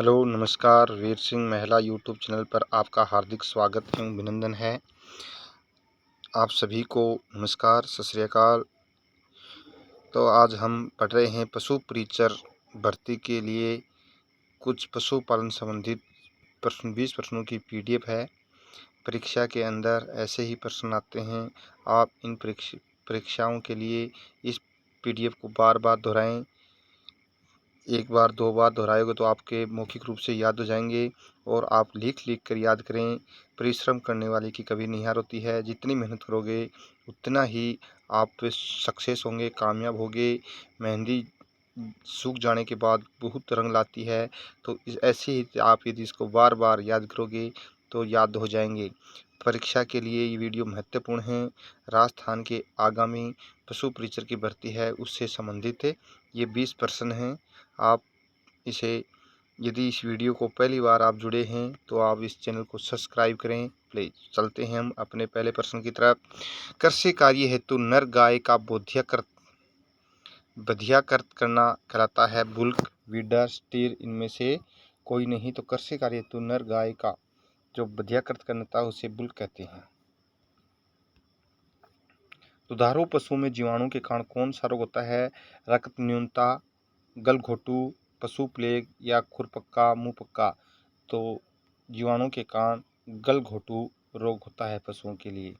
Hello नमस्कार, वीर सिंह महिला YouTube channel पर आपका हार्दिक स्वागत एवं अभिनंदन है। आप सभी को नमस्कार, सत श्री अकाल। तो आज हम पढ़ रहे हैं पशु परिचर भर्ती के लिए कुछ पशुपालन संबंधित प्रश्न 20 प्रश्नों की पीडीएफ है। परीक्षा के अंदर ऐसे ही प्रश्न आते हैं। आप इन परीक्षाओं के लिए इस पीडीएफ को बार बार दोहराएं। एक बार दो बार दोहराओगे तो आपके मौखिक रूप से याद हो जाएंगे और आप लिख कर याद करें। परिश्रम करने वाले की कभी नहीं हार होती है। जितनी मेहनत करोगे उतना ही आप सक्सेस होंगे, कामयाब होंगे। मेहंदी सूख जाने के बाद बहुत रंग लाती है, तो ऐसे ही आप यदि इसको बार बार याद करोगे तो याद हो जाएंगे। परीक्षा के लिए ये वीडियो महत्वपूर्ण है। राजस्थान के आगामी पशु परिचर की भर्ती है उससे संबंधित है। ये 20 प्रश्न हैं। आप इसे यदि इस वीडियो को पहली बार आप जुड़े हैं तो आप इस चैनल को सब्सक्राइब करें प्लीज़। चलते हैं हम अपने पहले प्रश्न की तरफ। कृषि कार्य हेतु नर गाय का बधियाकृत करना कहलाता है बुल्क, फीडर, स्टीर। इनमें से कोई नहीं। तो कृषि कार्य हेतु नर गाय का जो बधियाकृत करना है उसे बुल्क कहते हैं। दुधारू पशुओं में जीवाणु के कारण कौन सा रोग होता है? रक्त न्यूनता, गलघोटू, पशु प्लेग या खुरपक्का मुंहपक्का। तो जीवाणु के कारण गलघोटू रोग होता है पशुओं के लिए।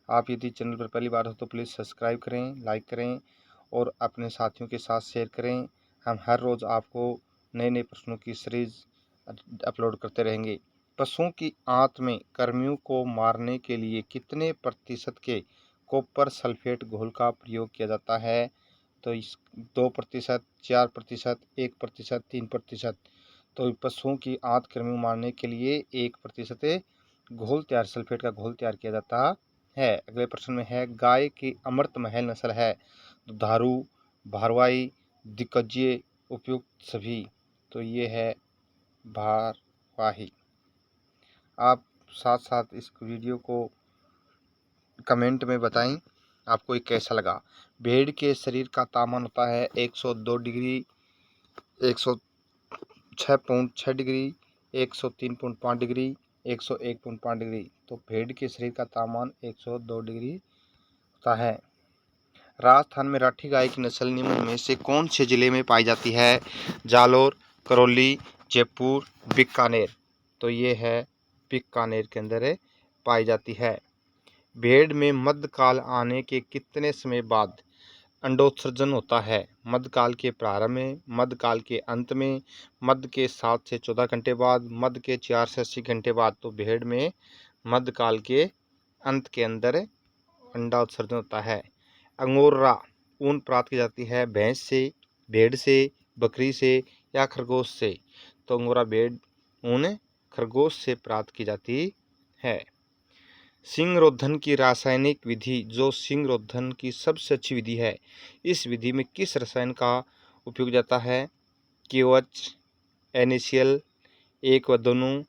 आप यदि चैनल पर पहली बार हो तो प्लीज़ सब्सक्राइब करें, लाइक करें और अपने साथियों के साथ शेयर करें। हम हर रोज़ आपको नए नए प्रश्नों की सीरीज अपलोड करते रहेंगे। पशुओं की आंत में कृमियों को मारने के लिए कितने प्रतिशत के कॉपर सल्फेट घोल का प्रयोग किया जाता है? तो इस 2%, 4%, 1%, 3%। तो पशुओं की आंत कृमि मारने के लिए 1% घोल तैयार, सल्फेट का घोल तैयार किया जाता है। अगले प्रश्न में है गाय की अमृत महल नस्ल है दुधारू, भारवाही, दिग्गज, उपयुक्त सभी। तो ये है भारवाही। आप साथ साथ इस वीडियो को कमेंट में बताएं आपको ये कैसा लगा। भेड़ के शरीर का तापमान होता है 102 डिग्री, 106.6 डिग्री, 103.5 डिग्री, 101.5 डिग्री। तो भेड़ के शरीर का तापमान 102 डिग्री होता है। राजस्थान में राठी गाय की नस्ल निम्न में से कौन से जिले में पाई जाती है? जालोर, करौली, जयपुर, बीकानेर। तो ये है बीकानेर के अंदर पाई जाती है। भेड़ में मध्यकाल आने के कितने समय बाद अंडोत्सर्जन होता है? मध्यकाल के प्रारंभ में, मध्यकाल के अंत में, मध्य के 7 से 14 घंटे बाद, मध्य के 4 से 80 घंटे बाद। तो भेड़ में मध्यकाल के अंत के अंदर अंडा उत्सर्जन होता है। अंगोरा ऊन प्राप्त की जाती है भैंस से, भेड़ से, बकरी से या खरगोश से? तो अंगोरा भेड़ ऊन खरगोश से प्राप्त की जाती है। सिंगरोधन की रासायनिक विधि जो सिंगरोधन की सबसे अच्छी विधि है, इस विधि में किस रसायन का उपयोग जाता है? KOH, NaCl, 1 व दोनों,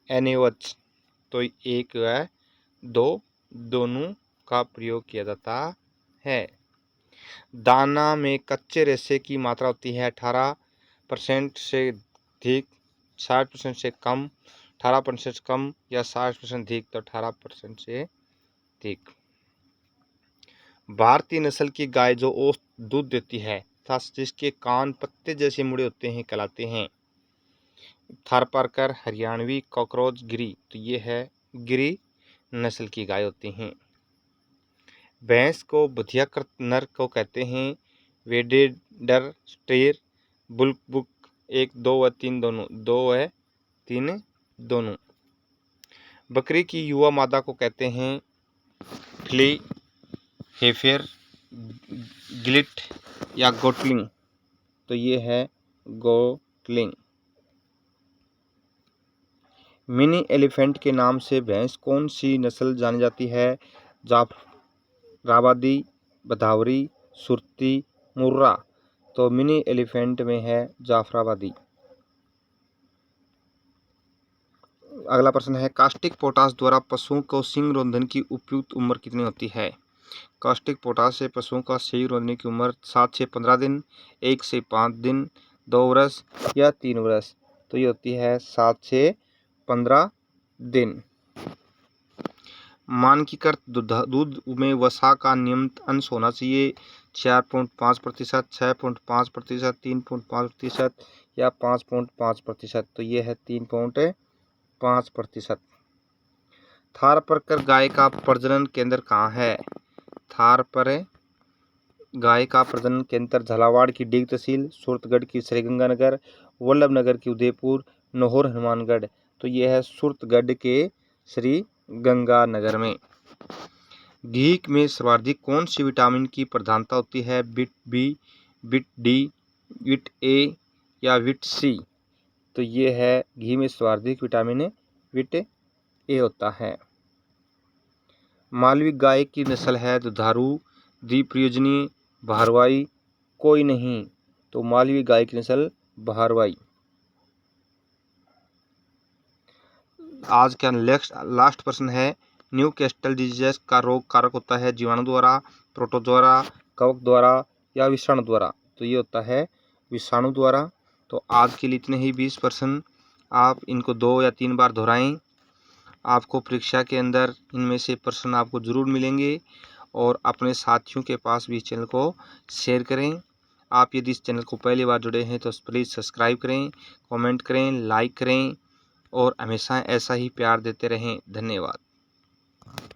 NaOH। तो 1 व 2 दोनों का प्रयोग किया जाता है। दाना में कच्चे रेशे की मात्रा होती है 18% से अधिक, 60% से कम, 18% से कम या 60% अधिक। तो 18% से अधिक। भारतीय नस्ल की गाय जो औसत दूध देती है तथा जिसके कान पत्ते जैसे मुड़े होते हैं कहलाते हैं? थारपारकर, हरियाणवी, कॉकरोच, गिरी। तो ये है गिरी नस्ल की गाय होती हैं। भैंस को बधियाकृत नर को कहते हैं वेडेडर, स्टेर, बुक, 1, 2 व 3 दोनों, 2 व 3 दोनों। बकरी की युवा मादा को कहते हैं फिली, हेफेर, गिलिट या गोटलिंग। तो ये है गोटलिंग। मिनी एलिफेंट के नाम से भैंस कौन सी नस्ल जानी जाती है? जाफराबादी, भदावरी, सुरती, मुर्रा। तो मिनी एलिफेंट में है जाफराबादी। अगला प्रश्न है कास्टिक पोटास द्वारा पशुओं को सिंगरोधन की उपयुक्त उम्र कितनी होती है? कास्टिक पोटास से पशुओं का सिंगरोधन की उम्र 7 से 15 दिन, 1 से 5 दिन, 2 वर्ष या 3 वर्ष। तो ये होती है 7 से 15 दिन। मानकीकृत दूध में वसा का नियमित अंश होना चाहिए 4.5%, 6.5%, 3.5% या 5.5%। तो ये है 3.5%। थारपारकर गाय का प्रजनन केंद्र कहाँ है? थारपर गाय का प्रजनन केंद्र झालावाड़ की डीग तहसील, सूरतगढ़ की श्रीगंगानगर, वल्लभनगर की उदयपुर, नौहर हनुमानगढ़। तो ये है सूरतगढ़ के श्री गंगानगर में। घी में सर्वाधिक कौन सी विटामिन की प्रधानता होती है? Bit B, bit D, bit A या बिट सी? तो ये है घी में सर्वाधिक विटामिन बिट ए होता है। मालवी गाय की नस्ल है दुधारू, द्विप्रयोजनीय, भारवाई, कोई नहीं। तो मालवी गाय की नस्ल भारवाई। आज का लास्ट प्रश्न है, न्यूकैस्टल डिजीज का रोग कारक होता है जीवाणु द्वारा, प्रोटोजोआ, कवक द्वारा या विषाणु द्वारा? तो ये होता है विषाणु द्वारा। तो आज के लिए इतने ही 20 प्रश्न, आप इनको 2 या 3 बार दोहराएं। आपको परीक्षा के अंदर इनमें से प्रश्न आपको ज़रूर मिलेंगे। और अपने साथियों के पास भी इस चैनल को शेयर करें। आप यदि इस चैनल को पहली बार जुड़े हैं तो प्लीज़ सब्सक्राइब करें, कमेंट करें, लाइक करें और हमेशा ऐसा ही प्यार देते रहें। धन्यवाद।